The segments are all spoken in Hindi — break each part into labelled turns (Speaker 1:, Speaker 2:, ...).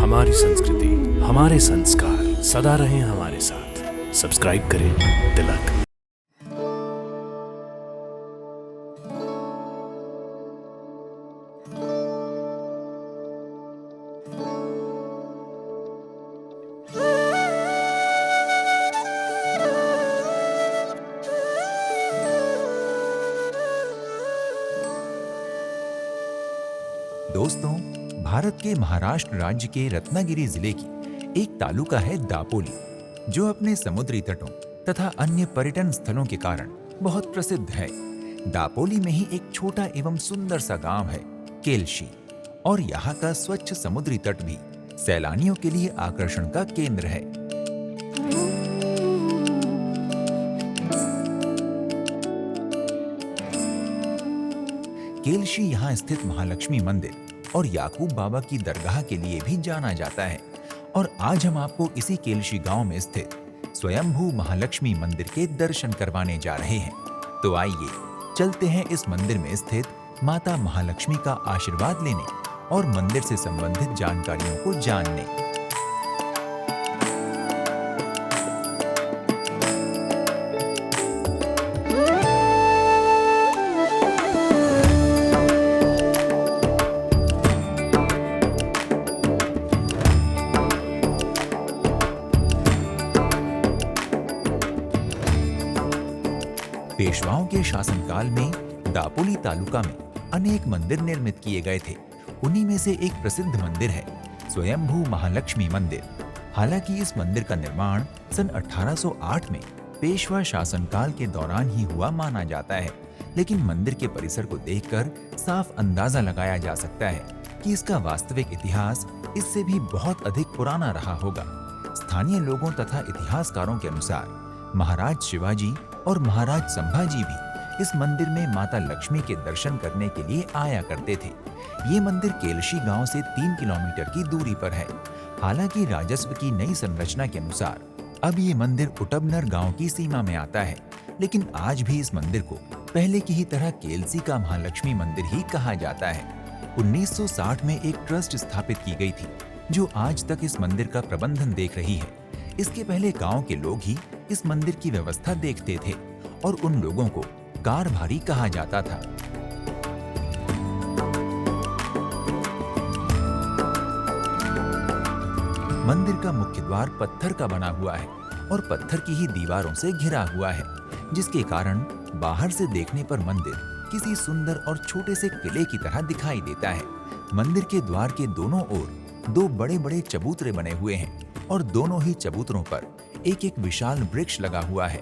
Speaker 1: हमारी संस्कृति, हमारे संस्कार सदा रहें हमारे साथ। सब्सक्राइब करें तिलक।
Speaker 2: दोस्तों, भारत के महाराष्ट्र राज्य के रत्नागिरी जिले की एक तालुका है दापोली, जो अपने समुद्री तटों तथा अन्य पर्यटन स्थलों के कारण बहुत प्रसिद्ध है। दापोली में ही एक छोटा एवं सुंदर सा गांव है केलशी, और यहाँ का स्वच्छ समुद्री तट भी सैलानियों के लिए आकर्षण का केंद्र है। केलशी यहाँ स्थित महालक्ष्मी मंदिर और याकूब बाबा की दरगाह के लिए भी जाना जाता है। और आज हम आपको इसी केलशी गांव में स्थित स्वयंभू महालक्ष्मी मंदिर के दर्शन करवाने जा रहे हैं। तो आइए चलते हैं इस मंदिर में स्थित माता महालक्ष्मी का आशीर्वाद लेने और मंदिर से संबंधित जानकारियों को जानने। पेशवाओं के शासनकाल में दापोली तालुका में अनेक मंदिर निर्मित किए गए थे। उन्हीं में से एक प्रसिद्ध मंदिर है स्वयंभू महालक्ष्मी मंदिर। हालांकि इस मंदिर का निर्माण सन 1808 में पेशवा शासनकाल के दौरान ही हुआ माना जाता है, लेकिन मंदिर के परिसर को देखकर साफ अंदाजा लगाया जा सकता है कि इसका वास्तविक इतिहास इससे भी बहुत अधिक पुराना रहा होगा। स्थानीय लोगों तथा इतिहासकारों के अनुसार महाराज शिवाजी और महाराज संभाजी भी इस मंदिर में माता लक्ष्मी के दर्शन करने के लिए आया करते थे। ये मंदिर केलशी गांव से 3 किलोमीटर की दूरी पर है। हालांकि राजस्व की नई संरचना के अनुसार अब ये मंदिर उटबनर गांव की सीमा में आता है, लेकिन आज भी इस मंदिर को पहले की ही तरह केलसी का महालक्ष्मी मंदिर ही कहा जाता है। 1960 में एक ट्रस्ट स्थापित की गई थी, जो आज तक इस मंदिर का प्रबंधन देख रही है। इसके पहले गांव के लोग ही इस मंदिर की व्यवस्था देखते थे और उन लोगों को कारभारी कहा जाता था। मंदिर का मुख्य द्वार पत्थर का बना हुआ है और पत्थर की ही दीवारों से घिरा हुआ है, जिसके कारण बाहर से देखने पर मंदिर किसी सुंदर और छोटे से किले की तरह दिखाई देता है। मंदिर के द्वार के दोनों ओर 2 बड़े-बड़े चबूतरे बने हुए हैं और दोनों ही चबूतरों पर एक विशाल वृक्ष लगा हुआ है।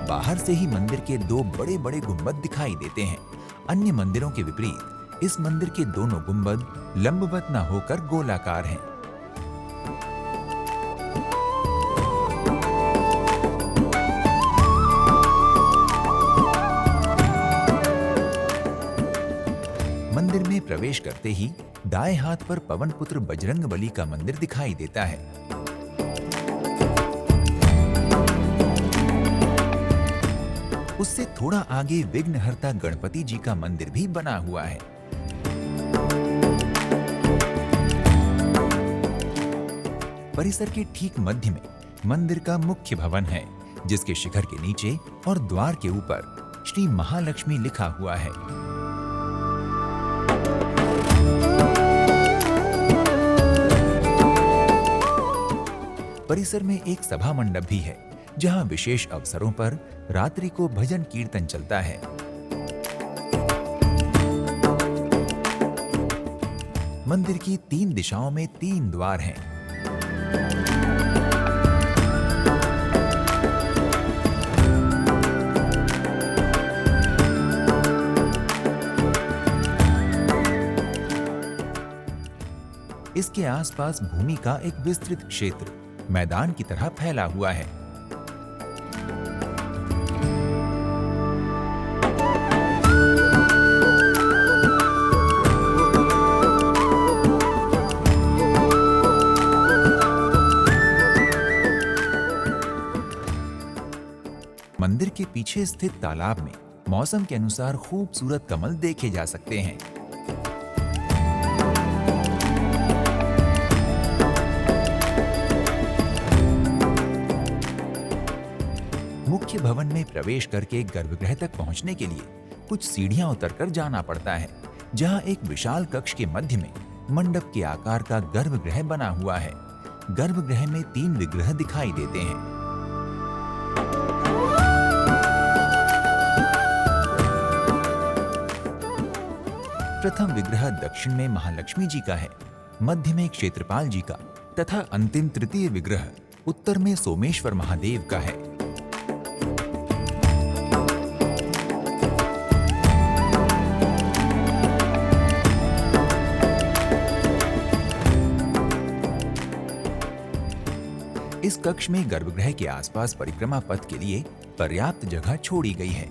Speaker 2: बाहर से ही मंदिर के 2 बड़े-बड़े गुंबद दिखाई देते हैं। अन्य मंदिरों के विपरीत इस मंदिर के दोनों गुंबद लंबवत न होकर गोलाकार हैं। मंदिर में प्रवेश करते ही दाएं हाथ पर पवन पुत्र बजरंगबली का मंदिर दिखाई देता है। उससे थोड़ा आगे विघ्नहर्ता गणपति जी का मंदिर भी बना हुआ है। परिसर के ठीक मध्य में मंदिर का मुख्य भवन है, जिसके शिखर के नीचे और द्वार के ऊपर श्री महालक्ष्मी लिखा हुआ है। परिसर में एक सभा मंडप भी है, जहां विशेष अवसरों पर रात्रि को भजन कीर्तन चलता है। मंदिर की 3 दिशाओं में 3 द्वार हैं। इसके आसपास भूमि का एक विस्तृत क्षेत्र मैदान की तरह फैला हुआ है। के पीछे स्थित तालाब में मौसम के अनुसार खूबसूरत कमल देखे जा सकते हैं। मुख्य भवन में प्रवेश करके गर्भगृह तक पहुंचने के लिए कुछ सीढ़ियां उतरकर जाना पड़ता है, जहां एक विशाल कक्ष के मध्य में मंडप के आकार का गर्भगृह बना हुआ है। गर्भगृह में 3 विग्रह दिखाई देते हैं। प्रथम विग्रह दक्षिण में महालक्ष्मी जी का है, मध्य में क्षेत्रपाल जी का तथा अंतिम तृतीय विग्रह उत्तर में सोमेश्वर महादेव का है। इस कक्ष में गर्भगृह के आसपास परिक्रमा पथ के लिए पर्याप्त जगह छोड़ी गई है।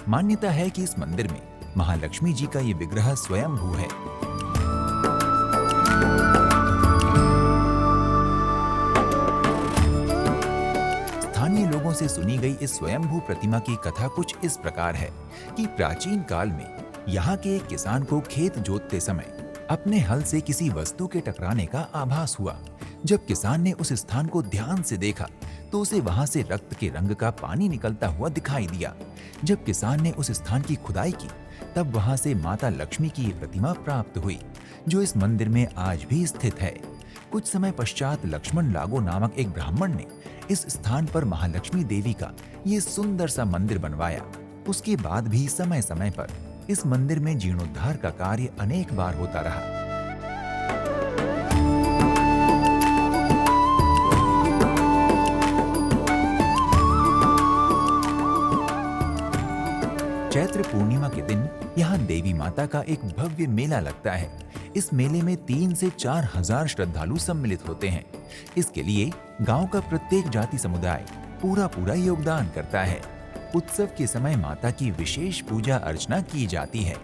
Speaker 2: मान्यता है कि इस मंदिर में महालक्ष्मी जी का ये विग्रह स्वयंभू है। स्थानीय लोगों से सुनी गई इस स्वयंभू प्रतिमा की कथा कुछ इस प्रकार है कि प्राचीन काल में यहाँ के एक किसान को खेत जोतते समय अपने हल से किसी वस्तु के टकराने का आभास हुआ। जब किसान ने उस स्थान को ध्यान से देखा तो उसे वहां से रक्त के रंग का पानी निकलता हुआ दिखाई दिया। जब किसान ने उस स्थान की खुदाई की तब वहां से माता लक्ष्मी की प्रतिमा प्राप्त हुई, जो इस मंदिर में आज भी स्थित है। कुछ समय पश्चात लक्ष्मण लागो नामक एक ब्राह्मण ने इस स्थान पर महालक्ष्मी देवी का ये सुंदर सा मंदिर बनवाया। उसके बाद भी समय समय पर इस मंदिर में जीर्णोद्धार का कार्य अनेक बार होता रहा। चैत्र पूर्णिमा के दिन यहाँ देवी माता का एक भव्य मेला लगता है। इस मेले में 3 से 4 हजार श्रद्धालु सम्मिलित होते हैं। इसके लिए गांव का प्रत्येक जाति समुदाय पूरा योगदान करता है। उत्सव के समय माता की विशेष पूजा अर्चना की जाती है,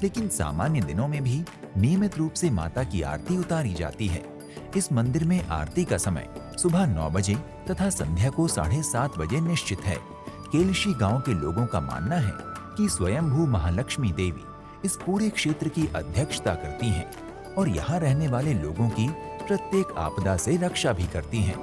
Speaker 2: लेकिन सामान्य दिनों में भी नियमित रूप से माता की आरती उतारी जाती है। इस मंदिर में आरती का समय सुबह 9 बजे तथा संध्या को 7:30 बजे निश्चित है। केलशी गांव के लोगों का मानना है कि स्वयंभू महालक्ष्मी देवी इस पूरे क्षेत्र की अध्यक्षता करती हैं और यहाँ रहने वाले लोगों की प्रत्येक आपदा से रक्षा भी करती हैं।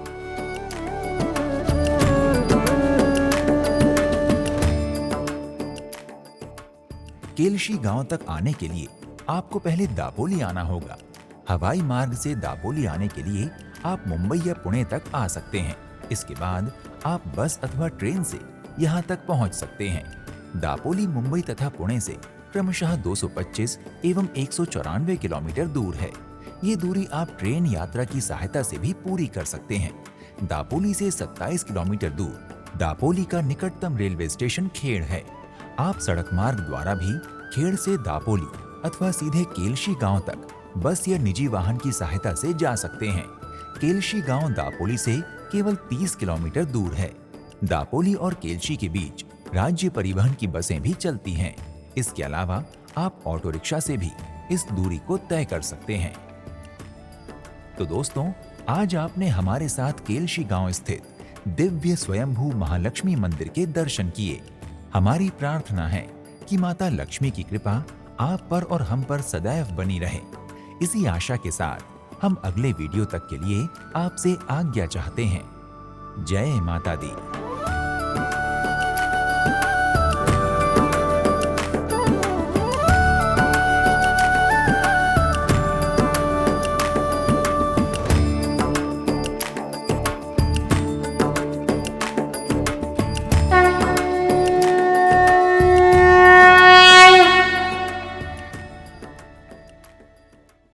Speaker 2: केलशी गांव तक आने के लिए आपको पहले दापोली आना होगा। हवाई मार्ग से दापोली आने के लिए आप मुंबई या पुणे तक आ सकते हैं। इसके बाद आप बस अथवा ट्रेन से यहाँ तक पहुँच सकते हैं। दापोली मुंबई तथा पुणे से क्रमशः 225 एवं 194 किलोमीटर दूर है। ये दूरी आप ट्रेन यात्रा की सहायता से भी पूरी कर सकते हैं। दापोली से 27 किलोमीटर दूर दापोली का निकटतम रेलवे स्टेशन खेड़ है। आप सड़क मार्ग द्वारा भी खेड़ से दापोली अथवा सीधे केलशी गांव तक बस या निजी वाहन की सहायता से जा सकते हैं। केलशी गांव दापोली से केवल 30 किलोमीटर दूर है। दापोली और केलशी के बीच राज्य परिवहन की बसें भी चलती हैं। इसके अलावा आप ऑटो रिक्शा से भी इस दूरी को तय कर सकते हैं। तो दोस्तों, आज आपने हमारे साथ केलशी गांव स्थित दिव्य स्वयंभू महालक्ष्मी मंदिर के दर्शन किए। हमारी प्रार्थना है कि माता लक्ष्मी की कृपा आप पर और हम पर सदैव बनी रहे। इसी आशा के साथ हम अगले वीडियो तक के लिए आपसे आज्ञा चाहते हैं। जय माता दी।